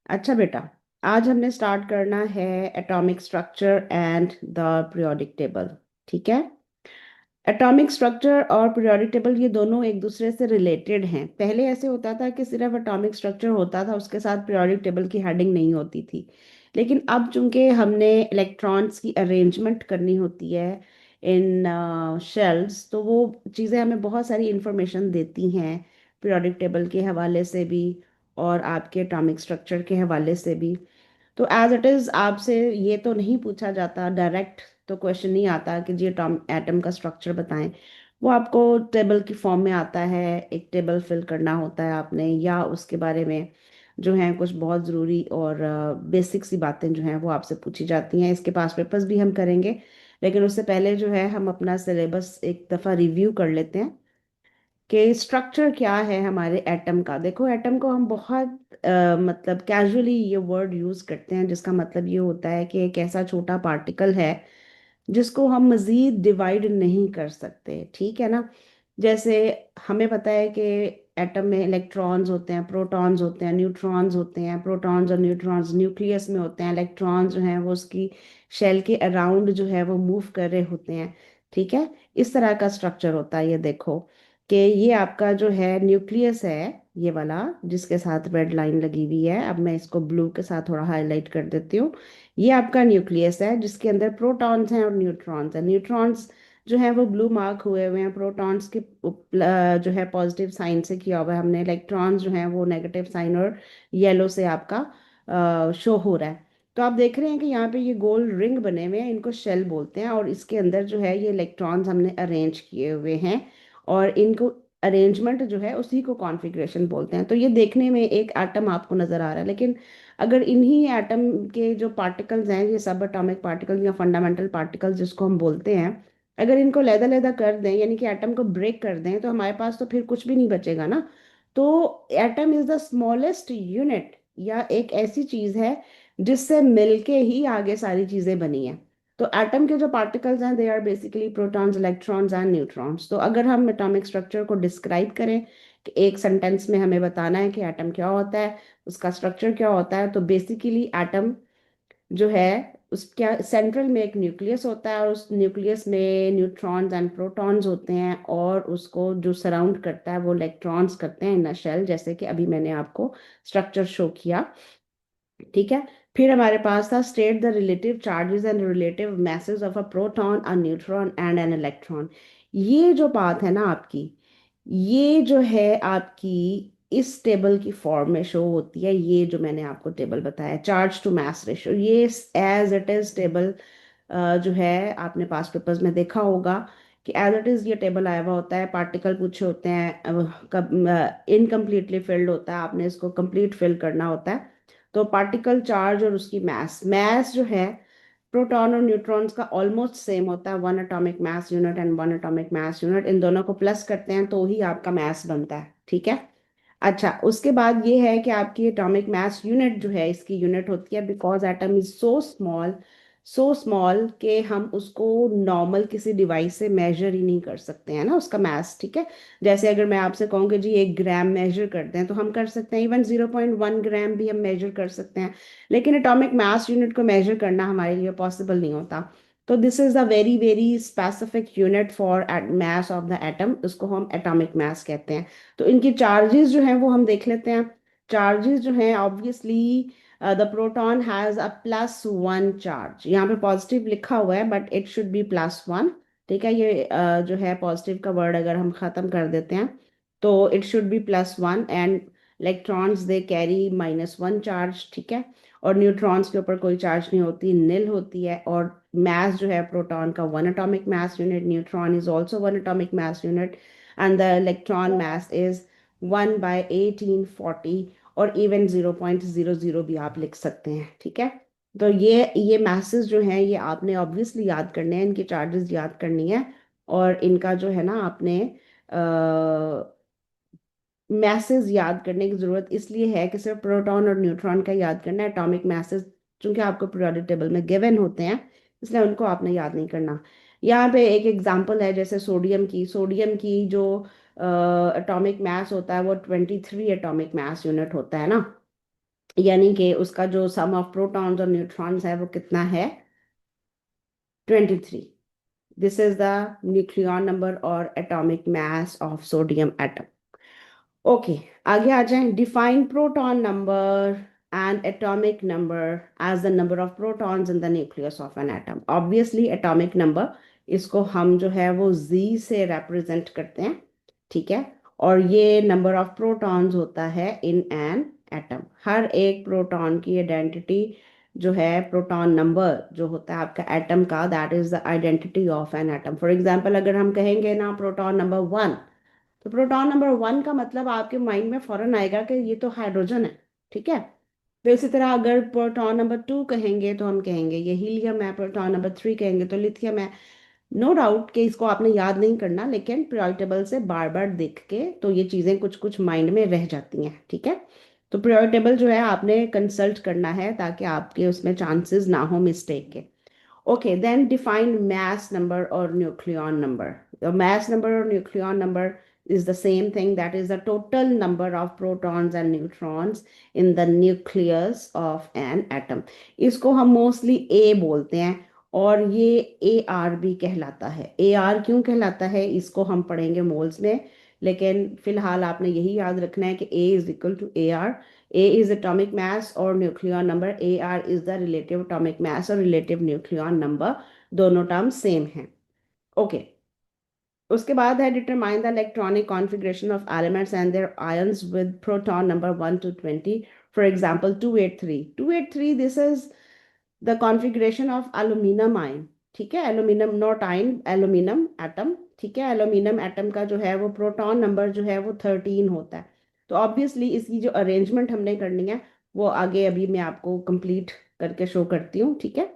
अच्छा बेटा, आज हमने स्टार्ट करना है atomic structure and the periodic table. ठीक है। एटॉमिक स्ट्रक्चर और पीरियोडिक टेबल ये दोनों एक दूसरे से रिलेटेड हैं। पहले ऐसे होता था कि सिर्फ एटॉमिक स्ट्रक्चर होता था, उसके साथ पीरियोडिक टेबल की हेडिंग नहीं होती थी। लेकिन अब चूंकि हमने इलेक्ट्रॉन्स की अरेंजमेंट करनी होती है इन शेल्स, तो वो चीज़ें हमें बहुत सारी इंफॉर्मेशन देती हैं पीरियोडिक टेबल के हवाले से भी और आपके एटॉमिक स्ट्रक्चर के हवाले से भी। तो एज इट इज आपसे ये तो नहीं पूछा जाता डायरेक्ट, तो क्वेश्चन नहीं आता कि जी एटॉम एटम का स्ट्रक्चर बताएं। वो आपको टेबल की फॉर्म में आता है, एक टेबल फिल करना होता है आपने, या उसके बारे में जो है कुछ बहुत ज़रूरी और बेसिक सी बातें जो हैं वो आपसे पूछी जाती हैं। इसके पास पेपर्स भी हम करेंगे, लेकिन उससे पहले जो है हम अपना सिलेबस एक दफ़ा रिव्यू कर लेते हैं कि स्ट्रक्चर क्या है हमारे एटम का। देखो, एटम को हम बहुत मतलब कैजुअली ये वर्ड यूज करते हैं, जिसका मतलब ये होता है कि एक ऐसा छोटा पार्टिकल है जिसको हम मजीद डिवाइड नहीं कर सकते। ठीक है ना। जैसे हमें पता है कि एटम में इलेक्ट्रॉन्स होते हैं, प्रोटॉन्स होते हैं, न्यूट्रॉन्स होते हैं। प्रोटॉन्स और न्यूट्रॉन्स न्यूक्लियस में होते हैं, इलेक्ट्रॉन्स जो हैं वो उसकी शेल के अराउंड जो है वो मूव कर रहे होते हैं। ठीक है। इस तरह का स्ट्रक्चर होता है। ये देखो कि ये आपका जो है न्यूक्लियस है, ये वाला जिसके साथ रेड लाइन लगी हुई है। अब मैं इसको ब्लू के साथ थोड़ा हाईलाइट कर देती हूँ। ये आपका न्यूक्लियस है जिसके अंदर प्रोटॉन्स हैं और न्यूट्रॉन्स हैं। न्यूट्रॉन्स जो है वो ब्लू मार्क हुए हुए हैं, प्रोटॉन्स के जो है पॉजिटिव साइन से किया हुआ है हमने, इलेक्ट्रॉन्स जो हैं वो नेगेटिव साइन और येलो से आपका शो हो रहा है। तो आप देख रहे हैं कि यहाँ पे ये गोल रिंग बने हुए हैं, इनको शेल बोलते हैं, और इसके अंदर जो है ये इलेक्ट्रॉन्स हमने अरेंज किए हुए हैं। और इनको अरेंजमेंट जो है उसी को कॉन्फ़िगरेशन बोलते हैं। तो ये देखने में एक एटम आपको नजर आ रहा है, लेकिन अगर इन्हीं एटम के जो पार्टिकल्स हैं, ये सब एटॉमिक पार्टिकल्स या फंडामेंटल पार्टिकल्स जिसको हम बोलते हैं, अगर इनको लैदा लैदा कर दें यानी कि एटम को ब्रेक कर दें, तो हमारे पास तो फिर कुछ भी नहीं बचेगा ना। तो atom is the smallest unit, या एक ऐसी चीज है जिससे मिलके ही आगे सारी चीजें बनी हैं। तो एटम के जो पार्टिकल्स हैं, they are basically protons, electrons and neutrons. तो अगर हम एटॉमिक स्ट्रक्चर को डिस्क्राइब करें कि एक सेंटेंस में हमें बताना है कि एटम क्या होता है, उसका स्ट्रक्चर क्या होता है, तो बेसिकली एटम जो है उसका सेंट्रल में एक न्यूक्लियस होता है, और उस न्यूक्लियस में न्यूट्रॉन्स एंड प्रोटॉन्स होते हैं, और उसको जो सराउंड करता है वो इलेक्ट्रॉन्स करते हैं इन अ शेल, जैसे कि अभी मैंने आपको स्ट्रक्चर शो किया। ठीक है। फिर हमारे पास था state the relative charges and relative message of a proton, a neutron and an electron. ये जो बात है ना आपकी, ये जो है आपकी इस टेबल की फॉर्म में शो होती है। ये जो मैंने आपको टेबल बताया, चार्ज टू मास रेशियो, ये एज इट इज टेबल जो है आपने पास पेपर्स में देखा होगा कि एज इट इज ये टेबल आया हुआ होता है। पार्टिकल पूछे होते हैं, इनकम्प्लीटली फिल्ड होता है, आपने इसको कंप्लीट फिल करना होता है। तो पार्टिकल चार्ज और उसकी मास, मास जो है प्रोटॉन और न्यूट्रॉन्स का ऑलमोस्ट सेम होता है, one atomic mass unit and one atomic mass unit. इन दोनों को प्लस करते हैं तो ही आपका मास बनता है। ठीक है। अच्छा, उसके बाद ये है कि आपकी एटॉमिक मास यूनिट जो है, इसकी यूनिट होती है because atom is so small, so small कि हम उसको नॉर्मल किसी डिवाइस से मेजर ही नहीं कर सकते हैं ना उसका मास। ठीक है। जैसे अगर मैं आपसे कहूँ कि जी 1 ग्राम मेजर करते हैं, तो हम कर सकते हैं, इवन 0.1 ग्राम भी हम मेजर कर सकते हैं, लेकिन एटॉमिक मास यूनिट को मेजर करना हमारे लिए पॉसिबल नहीं होता। तो this is a very very specific unit for mass of the atom, उसको हम एटॉमिक मास कहते हैं। तो इनकी चार्जेस जो हैं वो हम देख लेते हैं। चार्जेस जो हैं obviously the proton has a +1 charge. यहाँ पे पॉजिटिव लिखा हुआ है बट इट शुड बी +1। ठीक है। ये जो है पॉजिटिव का वर्ड अगर हम खत्म कर देते हैं तो it should be +1। And electrons they carry -1 charge. ठीक है। और न्यूट्रॉन्स के ऊपर कोई चार्ज नहीं होती, निल होती है। और मास जो है प्रोटॉन का 1 atomic mass unit, neutron is also 1 atomic mass unit, and the electron mass is 1/1840, और इवन 0.00 भी आप लिख सकते हैं। ठीक है। तो ये masses जो हैं ये आपने ऑब्वियसली याद करने हैं, इनकी चार्जेस याद करनी है। और इनका जो है ना आपने मैसेज याद करने की जरूरत इसलिए है कि सिर्फ प्रोटॉन और न्यूट्रॉन का याद करना है। एटॉमिक मैसेज चूंकि आपको पीरियोडिक टेबल में गिवन होते हैं, इसलिए उनको आपने याद नहीं करना। यहाँ पे एक एग्जांपल है, जैसे सोडियम की जो एटॉमिक मास होता है वो 23 एटॉमिक मास यूनिट होता है ना। यानी कि उसका जो सम ऑफ प्रोटॉन्स और न्यूट्रॉन्स है वो कितना है, 23। This is the nucleon number और atomic mass of sodium atom. Okay, आगे आ जाएं। Define proton number and atomic number as the number of protons in the nucleus of an atom. Obviously atomic number, इसको हम जो है वो जी से रिप्रेजेंट करते हैं, ठीक है। और ये नंबर ऑफ प्रोटॉन्स होता है इन एन एटम। हर एक प्रोटॉन की आइडेंटिटी जो है, प्रोटॉन नंबर जो होता है आपका एटम का, that is the identity of an atom. For example अगर हम कहेंगे ना प्रोटॉन नंबर 1, तो प्रोटॉन नंबर 1 का मतलब आपके माइंड में फौरन आएगा कि ये तो हाइड्रोजन है, ठीक है। तो इसी तरह अगर प्रोटॉन नंबर 2 कहेंगे तो हम कहेंगे ये हीलियम है, प्रोटॉन नंबर 3 कहेंगे तो लिथियम है। नो डाउट कि इसको आपने याद नहीं करना, लेकिन पीरियोडिक टेबल से बार बार देख के तो ये चीज़ें कुछ कुछ माइंड में रह जाती हैं, ठीक है। तो पीरियोडिक टेबल जो है आपने कंसल्ट करना है ताकि आपके उसमें चांसेस ना हो मिस्टेक के। Okay, then define mass number or nucleon number. The mass number or nucleon number is the same thing, that is the total number of protons and neutrons in the nucleus of an atom. इसको हम mostly A बोलते हैं, और ये AR भी कहलाता है। AR क्यों कहलाता है इसको हम पढ़ेंगे मोल्स में, लेकिन फिलहाल आपने यही याद रखना है कि A is equal to AR। A is atomic mass और nucleon number, AR is the relative atomic mass और relative nucleon number, दोनों टर्म सेम हैं। ओके, उसके बाद है determine the electronic configuration of elements and their ions with proton number 1 to 20। For example 283, this is the configuration of aluminium ion, ठीक है। Aluminium not ion, aluminium atom, ठीक है। Aluminium atom का जो है वो प्रोटॉन नंबर जो है वो 13 होता है। तो ऑब्वियसली इसकी जो अरेंजमेंट हमने करनी है वो आगे अभी मैं आपको कंप्लीट करके शो करती हूँ, ठीक है।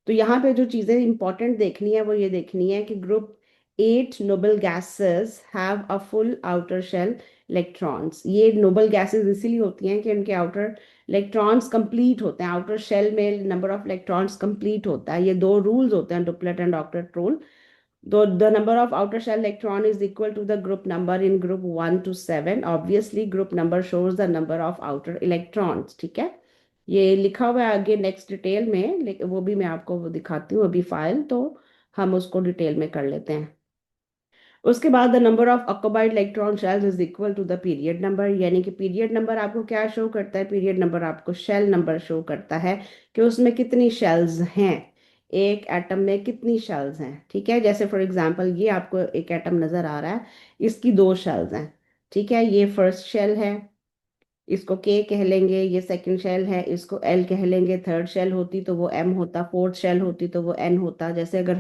तो यहाँ पे जो चीज़ें इंपॉर्टेंट देखनी है वो ये देखनी है कि group 8 noble gases have a full outer shell electrons। ये नोबल गैसेस इसीलिए होती हैं कि इनके आउटर इलेक्ट्रॉन्स कंप्लीट होते हैं, आउटर शेल में नंबर ऑफ इलेक्ट्रॉन्स कंप्लीट होता है। ये दो रूल्स होते हैं, duplet and octet rule. The number of outer shell electron is equal to the group number in group 1 to 7। Obviously group number shows the number of outer electrons, ठीक है। ये लिखा हुआ है आगे नेक्स्ट डिटेल में, लेकिन वो भी मैं आपको वो दिखाती हूँ अभी फाइल, तो हम उसको डिटेल में कर लेते हैं। उसके बाद the number of occupied electron shells is equal to the period number. यानी कि पीरियड नंबर आपको क्या शो करता है, पीरियड नंबर आपको शेल नंबर शो करता है कि उसमें कितनी शेल्स हैं, एक एटम में कितनी शेल्स हैं, ठीक है। जैसे फॉर एग्जांपल ये आपको एक एटम नजर आ रहा है, इसकी दो शेल्स हैं, ठीक है। ये फर्स्ट शेल है, इसको के कह लेंगे। ये सेकंड शेल है, इसको एल कह लेंगे। थर्ड शेल होती तो वो एम होता, फोर्थ शेल होती तो वो एन होता। जैसे अगर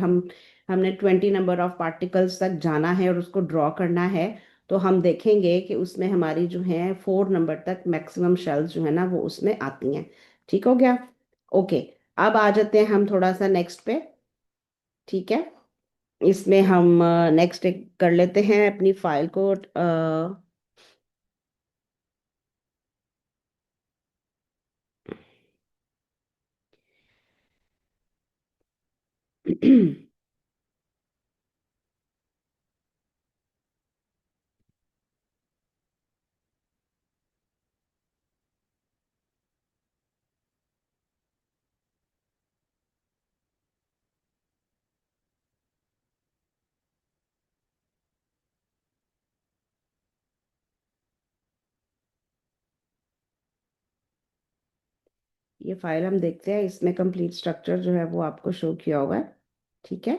हमने 20 नंबर ऑफ पार्टिकल्स तक जाना है और उसको ड्रॉ करना है, तो हम देखेंगे कि उसमें हमारी जो है 4 नंबर तक मैक्सिमम शेल्स जो है ना वो उसमें आती हैं, ठीक हो गया। ओके, अब आ जाते हैं हम थोड़ा सा नेक्स्ट पे, ठीक है। इसमें हम नेक्स्ट कर लेते हैं अपनी फाइल को। ये फाइल हम देखते हैं, इसमें कंप्लीट स्ट्रक्चर जो है वो आपको शो किया होगा, ठीक है।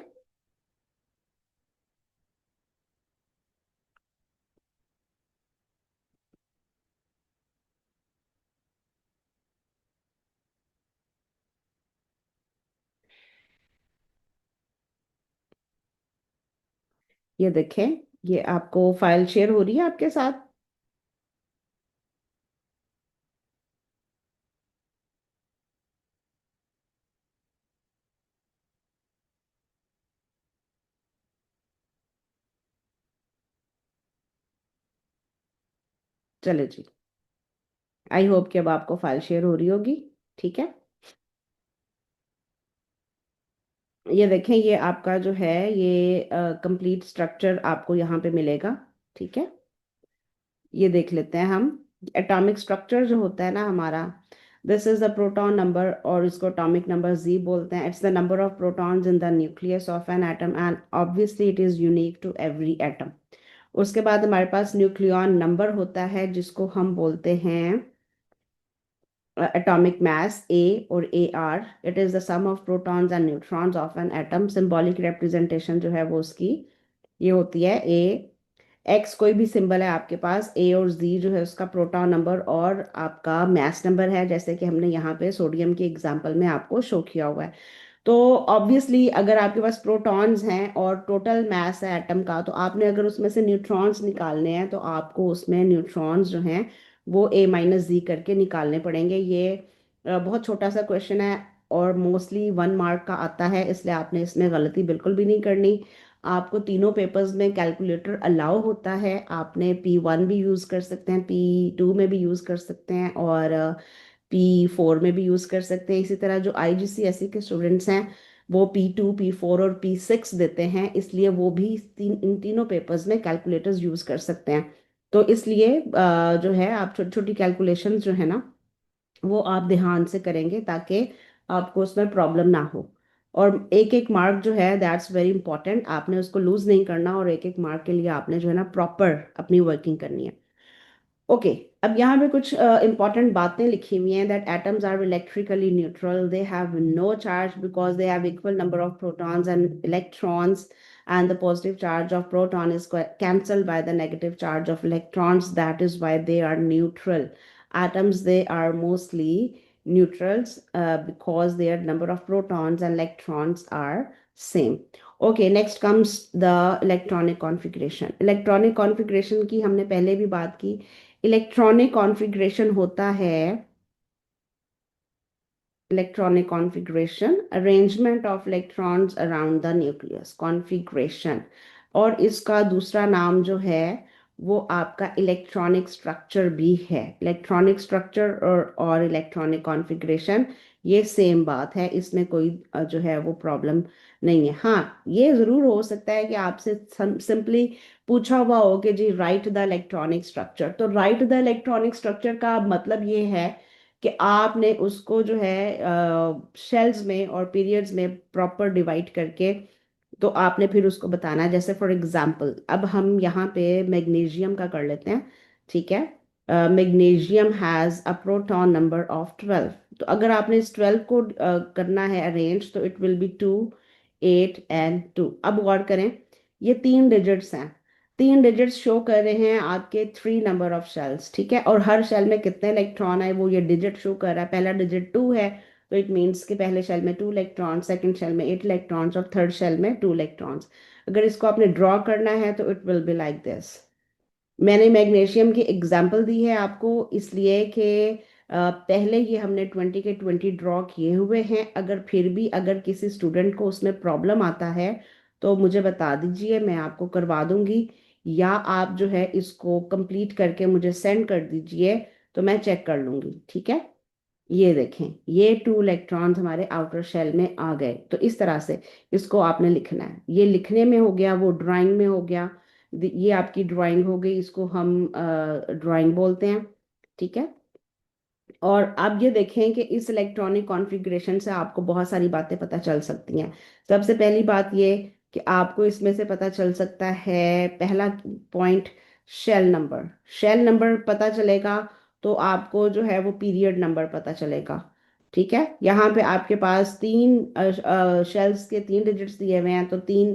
ये देखें, ये आपको फाइल शेयर हो रही है आपके साथ। चले जी, आई होप कि अब आपको फाइल शेयर हो रही होगी, ठीक है। ये देखें, ये आपका जो है ये कंप्लीट स्ट्रक्चर आपको यहाँ पे मिलेगा, ठीक है। ये देख लेते हैं हम। एटॉमिक स्ट्रक्चर जो होता है ना हमारा, this is the proton number और इसको एटॉमिक नंबर जी बोलते हैं. It's the number of protons in the nucleus of an atom and obviously it is unique to every atom. उसके बाद हमारे पास न्यूक्लियॉन नंबर होता है जिसको हम बोलते हैं atomic mass A और AR. It is the sum of protons and neutrons of an atom. Symbolic representation जो है वो उसकी ये होती है A. X कोई भी सिंबल है आपके पास, A और Z जो है उसका प्रोटॉन नंबर और आपका मास नंबर है, जैसे कि हमने यहाँ पे सोडियम के एग्जाम्पल में आपको शो किया हुआ है. तो ऑब्वियसली अगर आपके पास प्रोटॉन्स हैं और टोटल मास है एटम का, तो आपने अगर उसमें से न्यूट्रॉन्स निकालने हैं तो आपको उसमें न्यूट्रॉन्स जो हैं वो A-Z करके निकालने पड़ेंगे. ये बहुत छोटा सा क्वेश्चन है और मोस्टली 1 मार्क का आता है, इसलिए आपने इसमें गलती बिल्कुल भी नहीं करनी. आपको तीनों पेपर्स में कैलकुलेटर अलाउ होता है. आपने P1 भी यूज़ कर सकते हैं, P2 में भी यूज़ कर सकते हैं और P4 में भी यूज़ कर सकते हैं. इसी तरह जो IGCSE के स्टूडेंट्स हैं वो P2, P4 और P6 देते हैं, इसलिए वो भी इन तीनों पेपर्स में कैलकुलेटर्स यूज़ कर सकते हैं. तो इसलिए जो है आप छोटी छोटी कैलकुलेशंस जो है ना वो आप ध्यान से करेंगे ताकि आपको उसमें प्रॉब्लम ना हो. और एक एक मार्क जो है दैट्स वेरी इंपॉर्टेंट, आपने उसको लूज नहीं करना और एक एक मार्क के लिए आपने जो है ना प्रॉपर अपनी वर्किंग करनी है. ओके, अब यहाँ पे कुछ इंपॉर्टेंट बातें लिखी हुई हैं. That atoms are electrically neutral, they have no charge because they have equal number of protons and electrons and the positive charge of proton is cancelled by the negative charge of electrons. That is why they are neutral. Atoms, they are mostly neutrals because their number of protons and electrons are same. Okay, next comes the electronic configuration. Electronic configuration की हमने पहले भी बात की. Electronic configuration होता है electronic configuration arrangement of electrons around the nucleus configuration. और इसका दूसरा नाम जो है वो आपका इलेक्ट्रॉनिक स्ट्रक्चर भी है. इलेक्ट्रॉनिक स्ट्रक्चर और इलेक्ट्रॉनिक कॉन्फ़िगरेशन ये सेम बात है, इसमें कोई जो है वो प्रॉब्लम नहीं है. हाँ, ये ज़रूर हो सकता है कि आपसे सिंपली पूछा हुआ हो कि जी राइट द इलेक्ट्रॉनिक स्ट्रक्चर. तो राइट द इलेक्ट्रॉनिक स्ट्रक्चर का मतलब ये है कि आपने उसको जो है शेल्स में और पीरियड्स में प्रॉपर डिवाइड करके तो आपने फिर उसको बताना है. जैसे फॉर एग्जांपल अब हम यहाँ पे मैग्नीशियम का कर लेते हैं. ठीक है, magnesium has a proton number of 12. तो अगर आपने इस 12 को करना है अरेंज तो इट विल बी 2, 8 एंड 2. अब गौर करें, ये 3 डिजिट्स हैं. 3 डिजिट्स शो कर रहे हैं आपके 3 नंबर ऑफ शेल्स. ठीक है, और हर शेल में कितने इलेक्ट्रॉन है वो ये डिजिट शो कर रहा है. पहला डिजिट 2 है तो इट मीन्स कि पहले शेल में 2 इलेक्ट्रॉन, सेकंड शेल में 8 इलेक्ट्रॉन्स और थर्ड शेल में 2 इलेक्ट्रॉन्स. अगर इसको आपने ड्रॉ करना है तो it will be like this. मैंने मैग्नीशियम की एग्जांपल दी है आपको इसलिए कि पहले ही हमने 20 के 20 ड्रॉ किए हुए हैं. अगर फिर भी अगर किसी स्टूडेंट को उसमें प्रॉब्लम आता है तो मुझे बता दीजिए, मैं आपको करवा दूंगी. या आप जो है इसको कंप्लीट करके मुझे सेंड कर दीजिए तो मैं चेक कर लूंगी. ठीक है, ये देखें, ये 2 इलेक्ट्रॉन्स हमारे आउटर शेल में आ गए. तो इस तरह से इसको आपने लिखना है. ये लिखने में हो गया, वो ड्राइंग में हो गया. ये आपकी ड्राइंग हो गई, इसको हम ड्राइंग बोलते हैं. ठीक है, और अब ये देखें कि इस इलेक्ट्रॉनिक कॉन्फ़िगरेशन से आपको बहुत सारी बातें पता चल सकती हैं. सबसे पहली बात ये कि आपको इसमें से पता चल सकता है, पहला point, shell number. Shell number पता चलेगा तो आपको जो है वो पीरियड नंबर पता चलेगा. ठीक है, यहाँ पे आपके पास 3 शेल्स के 3 डिजिट्स दिए हुए हैं तो 3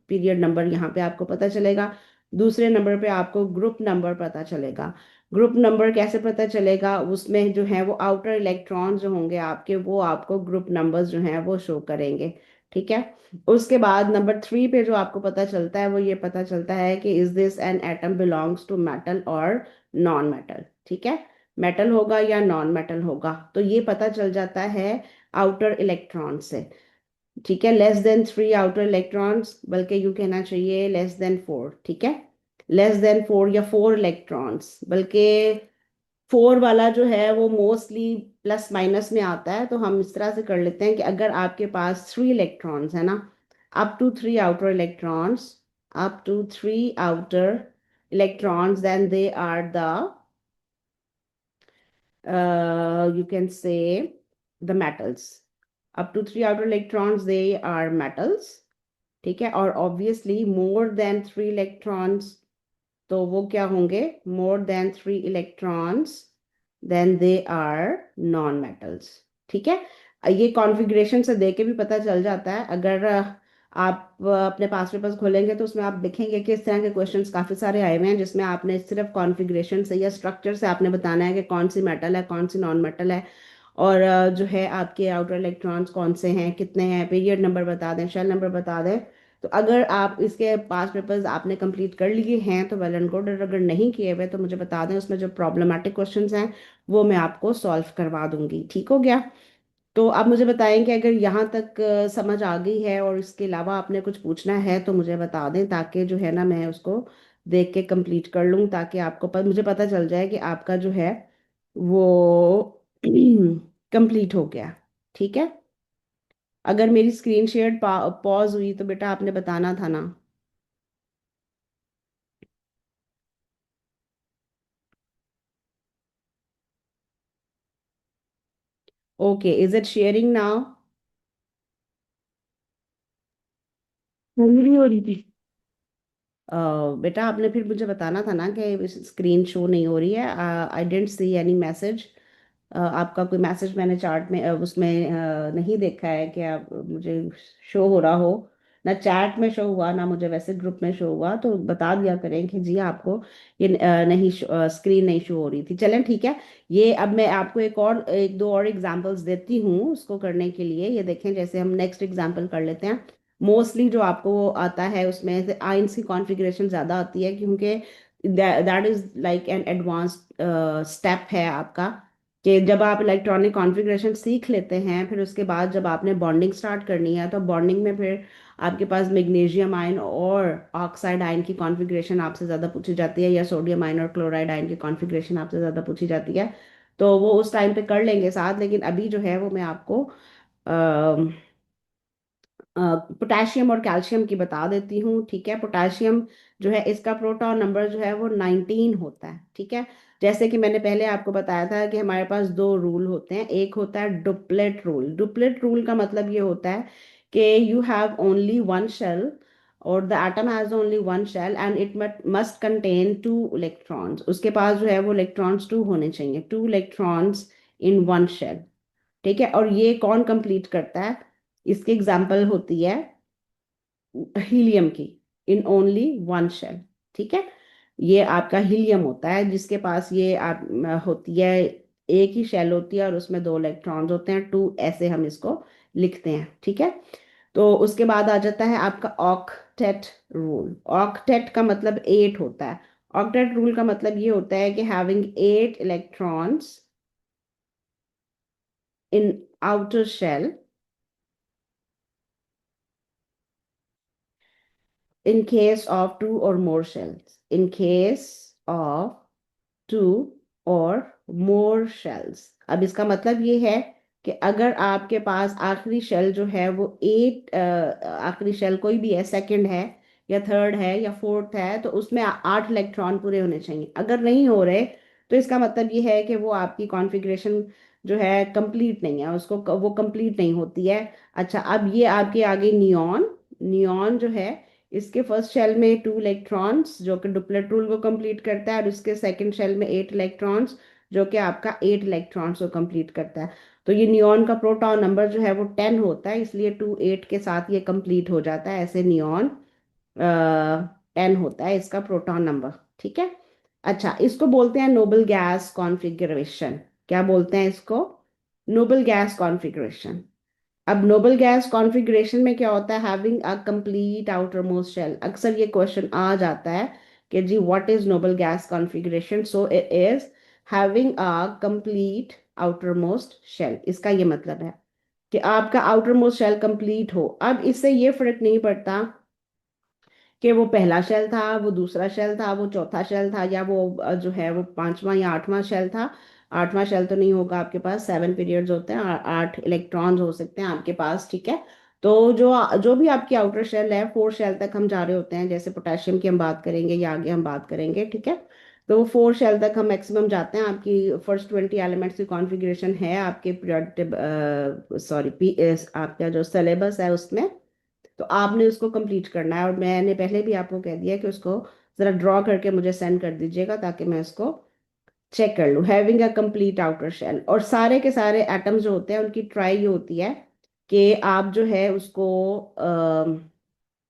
पीरियड नंबर यहाँ पे आपको पता चलेगा. दूसरे नंबर पे आपको ग्रुप नंबर पता चलेगा. ग्रुप नंबर कैसे पता चलेगा, उसमें जो है वो आउटर इलेक्ट्रॉन्स जो होंगे आपके वो आपको ग्रुप नंबर्स जो हैं वो शो करेंगे. ठीक है, उसके बाद नंबर 3 पे जो आपको पता चलता है वो ये पता चलता है कि is this an atom belongs to metal और नॉन मेटल. ठीक है, मेटल होगा या नॉन मेटल होगा तो ये पता चल जाता है आउटर इलेक्ट्रॉन से. ठीक है, लेस देन 3 आउटर इलेक्ट्रॉन्स, बल्कि यूं कहना चाहिए लेस देन 4. ठीक है, लेस देन 4 या 4 इलेक्ट्रॉन्स, बल्कि 4 वाला जो है वो मोस्टली प्लस माइनस में आता है. तो हम इस तरह से कर लेते हैं कि अगर आपके पास 3 इलेक्ट्रॉन्स है ना, up to 3 outer electrons, up to 3 outer electrons, then they are the you can say the metals. Up to three outer electrons, they are metals. ठीक है, और obviously more than three electrons, तो वो क्या होंगे, more than three electrons, then they are non metals. ठीक है, ये कॉन्फ़िगरेशन से देख के भी पता चल जाता है। अगर आप अपने पास पेपर्स खोलेंगे तो उसमें आप देखेंगे कि इस तरह के क्वेश्चंस काफ़ी सारे आए हुए हैं, जिसमें आपने सिर्फ कॉन्फ़िगरेशन से या स्ट्रक्चर से आपने बताना है कि कौन सी मेटल है, कौन सी नॉन मेटल है, और जो है आपके आउटर इलेक्ट्रॉन्स कौन से हैं, कितने हैं, पीरियड नंबर बता दें, शेल नंबर बता दें। तो अगर आप इसके पास पेपर्स आपने कंप्लीट कर लिए हैं तो वेल एंड गुड, और अगर नहीं किए हुए तो मुझे बता दें, उसमें जो प्रॉब्लमेटिक क्वेश्चंस हैं वो मैं आपको सॉल्व करवा दूंगी। ठीक हो गया? तो आप मुझे बताएं कि अगर यहाँ तक समझ आ गई है और इसके अलावा आपने कुछ पूछना है तो मुझे बता दें, ताकि जो है ना मैं उसको देख के कंप्लीट कर लूँ, ताकि आपको मुझे पता चल जाए कि आपका जो है वो कंप्लीट हो गया। ठीक है, अगर मेरी स्क्रीन शेयर पॉज हुई तो बेटा आपने बताना था ना। Okay, is it sharing now? नहीं हो रही थी। बेटा आपने फिर मुझे बताना था ना कि स्क्रीन शो नहीं हो रही है। आई डेंट सी एनी मैसेज। आपका कोई मैसेज मैंने चार्ट में उसमें नहीं देखा है कि आप मुझे शो हो रहा हो। ना चैट में शो हुआ, ना मुझे वैसे ग्रुप में शो हुआ, तो बता दिया करें कि जी आपको ये नहीं, स्क्रीन नहीं शो हो रही थी। चलें ठीक है, ये अब मैं आपको एक दो और एग्जांपल्स देती हूँ उसको करने के लिए। ये देखें, जैसे हम नेक्स्ट एग्जांपल कर लेते हैं। मोस्टली जो आपको वो आता है उसमें से आयंस की कॉन्फ़िगरेशन ज़्यादा आती है, क्योंकि that is like an advance step है आपका, कि जब आप इलेक्ट्रॉनिक कॉन्फ़िगरेशन सीख लेते हैं फिर उसके बाद जब आपने बॉन्डिंग स्टार्ट करनी है तो बॉन्डिंग में फिर आपके पास मैग्नीशियम आयन और ऑक्साइड आयन की कॉन्फ़िगरेशन आपसे ज़्यादा पूछी जाती है, या सोडियम आयन और क्लोराइड आयन की कॉन्फ़िगरेशन आपसे ज़्यादा पूछी जाती है। तो वो उस टाइम पे कर लेंगे साथ, लेकिन अभी जो है वो मैं आपको पोटेशियम और कैल्शियम की बता देती हूँ। ठीक है, पोटेशियम जो है इसका प्रोटॉन नंबर जो है वो 19 होता है। ठीक है, जैसे कि मैंने पहले आपको बताया था कि हमारे पास दो रूल होते हैं। एक होता है डुप्लेट रूल। डुप्लेट रूल का मतलब ये होता है कि you have only one shell, और the atom has only one shell and it must contain two electrons. उसके पास जो है वो इलेक्ट्रॉन्स टू होने चाहिए, two electrons in one shell. ठीक है, और ये कौन कंप्लीट करता है? इसकी एग्जाम्पल होती है हीलियम की, इन ओनली वन शेल। ठीक है, ये आपका हीलियम होता है जिसके पास ये होती है, एक ही शेल होती है और उसमें दो इलेक्ट्रॉन्स होते हैं, टू, ऐसे हम इसको लिखते हैं। ठीक है, तो उसके बाद आ जाता है आपका ऑक्टेट रूल। ऑक्टेट का मतलब एट होता है। ऑक्टेट रूल का मतलब ये होता है कि having eight electrons in outer shell in case of two or more shells. In case of two or more shells। अब इसका मतलब ये है कि अगर आपके पास आखिरी शेल जो है वो एट, आखिरी शेल कोई भी है, सेकंड है या थर्ड है या फोर्थ है, तो उसमें आठ इलेक्ट्रॉन पूरे होने चाहिए। अगर नहीं हो रहे तो इसका मतलब ये है कि वो आपकी कॉन्फ़िगरेशन जो है कंप्लीट नहीं है, उसको वो कंप्लीट नहीं होती है। अच्छा, अब ये आपके आगे नियॉन। नियॉन जो है इसके फर्स्ट शेल में टू इलेक्ट्रॉन्स जो कि डुप्लेट रूल को कंप्लीट करता है, और इसके सेकंड शेल में एट इलेक्ट्रॉन्स जो कि आपका एट इलेक्ट्रॉन्स को कंप्लीट करता है। तो ये नियॉन का प्रोटॉन नंबर जो है वो 10 होता है, इसलिए टू एट के साथ ये कंप्लीट हो जाता है। ऐसे नियॉन 10 होता है इसका प्रोटॉन नंबर। ठीक है, अच्छा, इसको बोलते हैं नोबल गैस कॉन्फ़िगरेशन। क्या बोलते हैं इसको? Noble gas configuration. अब नोबल गैस कॉन्फ़िगरेशन में क्या होता है? Having a complete outermost shell. अक्सर ये क्वेश्चन आ जाता है कि जी what is noble gas configuration? So it is having a complete outermost shell. इसका ये मतलब है कि आपका आउटर मोस्ट शेल कंप्लीट हो। अब इससे ये फर्क नहीं पड़ता कि वो पहला शेल था, वो दूसरा शेल था, वो चौथा शेल था, या वो जो है वो पांचवा या आठवां शेल था। आठवां शेल तो नहीं होगा आपके पास, सेवन पीरियड्स होते हैं, आठ इलेक्ट्रॉन्स हो सकते हैं आपके पास। ठीक है, तो जो जो भी आपकी आउटर शेल है, फोर शेल तक हम जा रहे होते हैं, जैसे पोटेशियम की हम बात करेंगे या आगे हम बात करेंगे। ठीक है, तो वो 4 शेल तक हम मैक्सिमम जाते हैं। आपकी फर्स्ट 20 एलिमेंट्स की कॉन्फ़िगरेशन है आपके पीरियोडिक सॉरी आपका जो सिलेबस है उसमें। तो आपने उसको कंप्लीट करना है, और मैंने पहले भी आपको कह दिया कि उसको ज़रा ड्रॉ करके मुझे सेंड कर दीजिएगा ताकि मैं उसको चेक कर लूँ। Having a complete outer shell, और सारे के सारे एटम्स जो होते हैं उनकी ट्राई ये होती है कि आप जो है उसको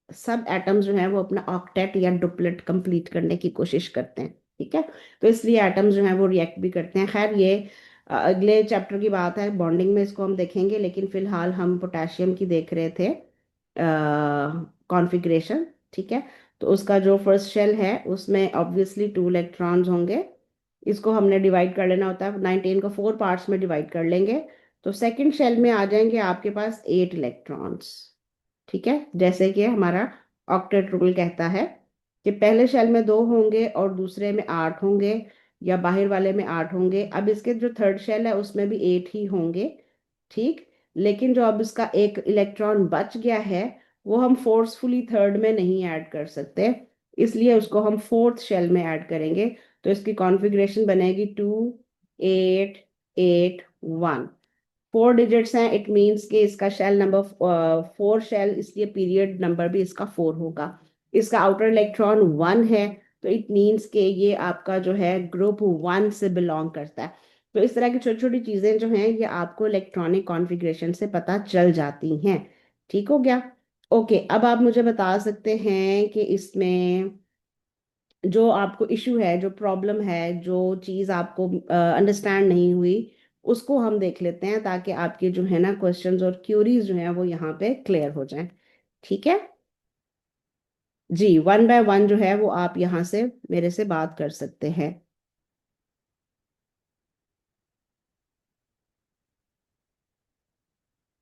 सब एटम्स जो हैं वो अपना ऑक्टेट या डुप्लेट कंप्लीट करने की कोशिश करते हैं। ठीक है, तो इसलिए एटम्स जो हैं वो रिएक्ट भी करते हैं। खैर ये अगले चैप्टर की बात है, बॉन्डिंग में इसको हम देखेंगे, लेकिन फिलहाल हम पोटेशियम की देख रहे थे कॉन्फ़िगरेशन। ठीक है, तो उसका जो फर्स्ट शेल है उसमें ऑब्वियसली 2 इलेक्ट्रॉन्स होंगे। इसको हमने डिवाइड कर लेना होता है, 19 को 4 पार्ट्स में डिवाइड कर लेंगे। तो सेकंड शेल में आ जाएंगे आपके पास 8 इलेक्ट्रॉन्स। ठीक है, जैसे कि हमारा ऑक्टेट रूल कहता है कि पहले शेल में 2 होंगे और दूसरे में 8 होंगे, या बाहर वाले में 8 होंगे। अब इसके जो थर्ड शेल है उसमें भी 8 ही होंगे। ठीक, लेकिन जो अब इसका एक इलेक्ट्रॉन बच गया है वो हम फोर्सफुली थर्ड में नहीं ऐड कर सकते, इसलिए उसको हम फोर्थ शेल में ऐड करेंगे। तो इसकी कॉन्फ़िगरेशन बनेगी 2 8 8 1। 4 डिजिट्स हैं, इट मीन्स कि इसका शेल नंबर 4 शेल, इसलिए पीरियड नंबर भी इसका 4 होगा। इसका आउटर इलेक्ट्रॉन 1 है, तो इट मीन्स कि ये आपका जो है ग्रुप 1 से बिलोंग करता है। तो इस तरह की छोटी छोटी चीज़ें जो हैं ये आपको इलेक्ट्रॉनिक कॉन्फ़िगरेशन से पता चल जाती हैं। ठीक हो गया? ओके, अब आप मुझे बता सकते हैं कि इसमें जो आपको इशू है, जो प्रॉब्लम है, जो चीज़ आपको अंडरस्टैंड नहीं हुई, उसको हम देख लेते हैं ताकि आपके जो है ना क्वेश्चंस और क्यूरीज जो हैं वो यहाँ पे क्लियर हो जाएं। ठीक है जी, वन बाय वन जो है वो आप यहाँ से मेरे से बात कर सकते हैं।